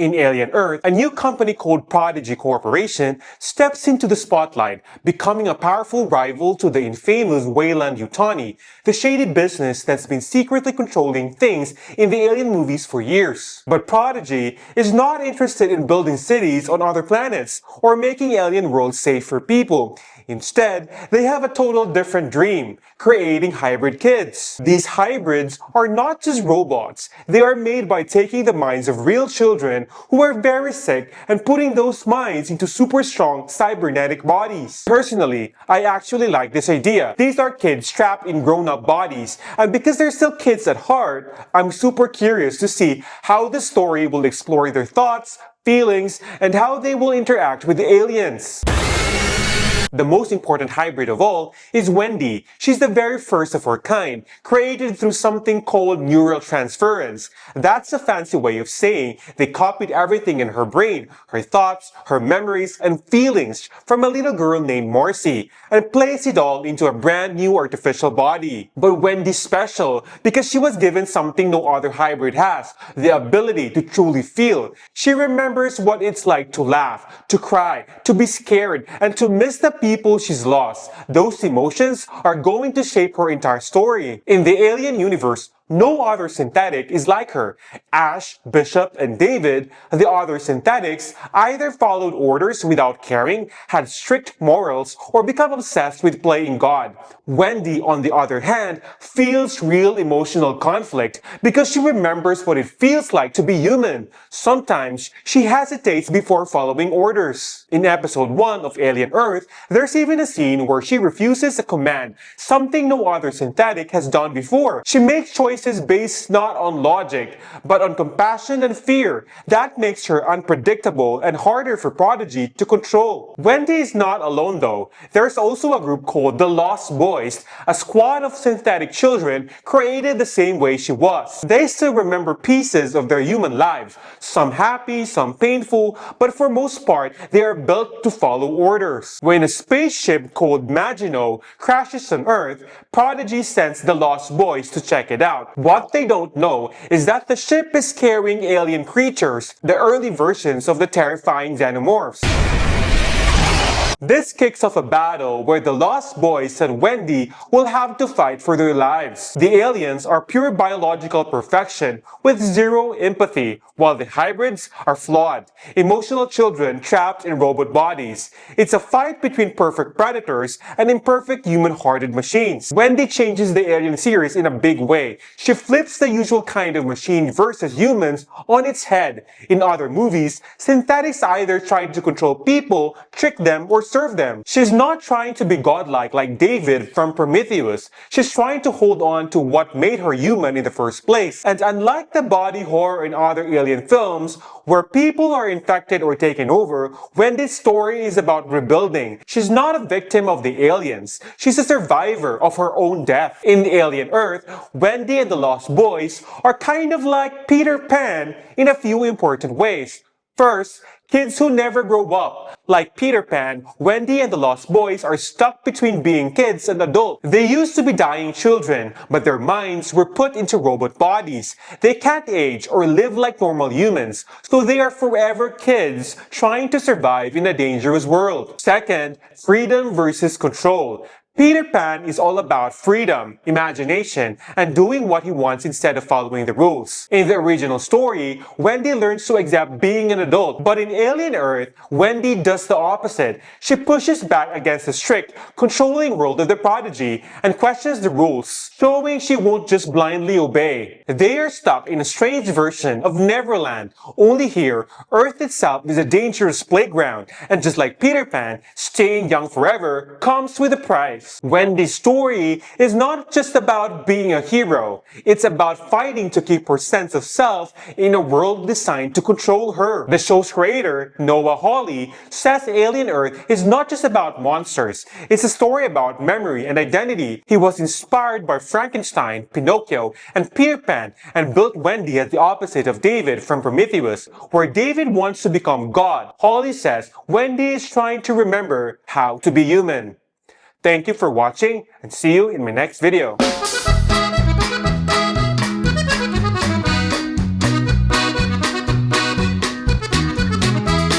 In Alien Earth, a new company called Prodigy Corporation steps into the spotlight, becoming a powerful rival to the infamous Weyland-Yutani, the shady business that's been secretly controlling things in the Alien movies for years. But Prodigy is not interested in building cities on other planets or making alien worlds safe for people. Instead, they have a total different dream, creating hybrid kids. These hybrids are not just robots, they are made by taking the minds of real children who are very sick and putting those minds into super strong cybernetic bodies. Personally, I actually like this idea. These are kids trapped in grown-up bodies, and because they're still kids at heart, I'm super curious to see how the story will explore their thoughts, feelings, and how they will interact with the aliens. The most important hybrid of all is Wendy. She's the very first of her kind, created through something called neural transference. That's a fancy way of saying they copied everything in her brain, her thoughts, her memories, and feelings from a little girl named Marcy, and placed it all into a brand new artificial body. But Wendy's special because she was given something no other hybrid has, the ability to truly feel. She remembers what it's like to laugh, to cry, to be scared, and to miss the people she's lost. Those emotions are going to shape her entire story. In the Alien universe, no other synthetic is like her. Ash, Bishop, and David, the other synthetics, either followed orders without caring, had strict morals, or become obsessed with playing God. Wendy, on the other hand, feels real emotional conflict because she remembers what it feels like to be human. Sometimes, she hesitates before following orders. In episode 1 of Alien Earth, there's even a scene where she refuses a command, something no other synthetic has done before. She makes choices based not on logic, but on compassion and fear. That makes her unpredictable and harder for Prodigy to control. Wendy is not alone though. There's also a group called the Lost Boys, a squad of synthetic children created the same way she was. They still remember pieces of their human lives, some happy, some painful, but for most part, they are built to follow orders. When a spaceship called Maginot crashes on Earth, Prodigy sends the Lost Boys to check it out. What they don't know is that the ship is carrying alien creatures, the early versions of the terrifying Xenomorphs. This kicks off a battle where the Lost Boys and Wendy will have to fight for their lives. The aliens are pure biological perfection with zero empathy, while the hybrids are flawed, emotional children trapped in robot bodies. It's a fight between perfect predators and imperfect human-hearted machines. Wendy changes the Alien series in a big way. She flips the usual kind of machine versus humans on its head. In other movies, synthetics either try to control people, trick them, or serve them. She's not trying to be godlike like David from Prometheus. She's trying to hold on to what made her human in the first place. And unlike the body horror in other alien films, where people are infected or taken over, Wendy's story is about rebuilding. She's not a victim of the aliens. She's a survivor of her own death. In Alien Earth, Wendy and the Lost Boys are kind of like Peter Pan in a few important ways. First, kids who never grow up. Like Peter Pan, Wendy and the Lost Boys are stuck between being kids and adults. They used to be dying children, but their minds were put into robot bodies. They can't age or live like normal humans, so they are forever kids trying to survive in a dangerous world. Second, freedom versus control. Peter Pan is all about freedom, imagination, and doing what he wants instead of following the rules. In the original story, Wendy learns to accept being an adult, but in Alien Earth, Wendy does the opposite. She pushes back against the strict, controlling world of the Prodigy and questions the rules, showing she won't just blindly obey. They are stuck in a strange version of Neverland. Only here, Earth itself is a dangerous playground, and just like Peter Pan, staying young forever comes with a price. Wendy's story is not just about being a hero, it's about fighting to keep her sense of self in a world designed to control her. The show's creator, Noah Hawley, says Alien Earth is not just about monsters, it's a story about memory and identity. He was inspired by Frankenstein, Pinocchio, and Peter Pan and built Wendy as the opposite of David from Prometheus, where David wants to become God. Hawley says Wendy is trying to remember how to be human. Thank you for watching and see you in my next video.